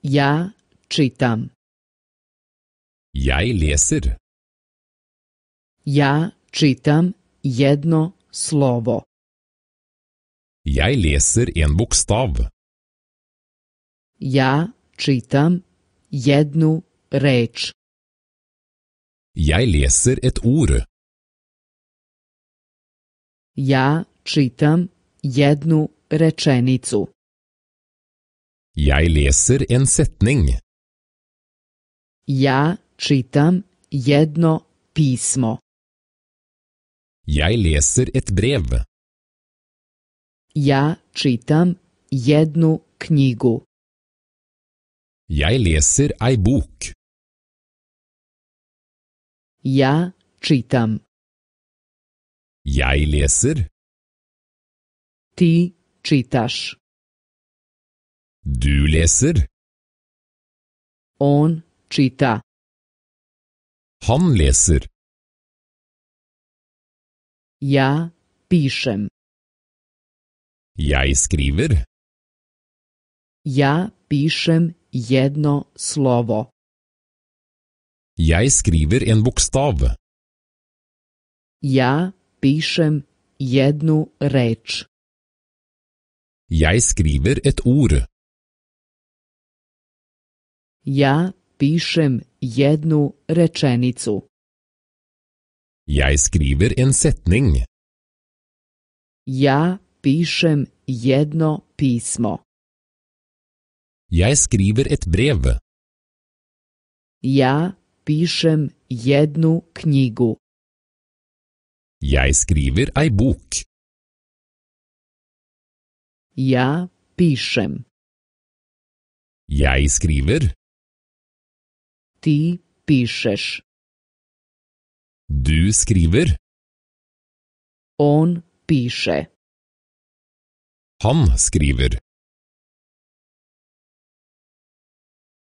Ja čitam. Jeg leser. Ja čitam jedno slovo. Jeg leser en bokstav. Ja čitam jednu reč. Jeg leser et ord. Ja čitam jednu rečenicu. Jeg leser en setning. Ja čitam jedno pismo. Jeg leser et brev. Ja čitam jednu knjigu. Jeg leser ei bok. Ja čitam. Jeg leser. Ti čitaš. Du leser. On čita. Han leser. Ja pišem. Jeg skriver. Ja pišem jedno slovo. Jeg skriver en bokstav. Ja pišem jednu reč. Jeg skriver et ord. Ja pišem jednu rečenicu. Jeg skriver en setning. Ja pišem jedno pismo. Jeg skriver et brev. Ja pišem jednu knjigu. Jeg skriver ei bok. Ja pišem. Jeg skriver. Ti pišeš. Du skriver. On piše. Han skriver.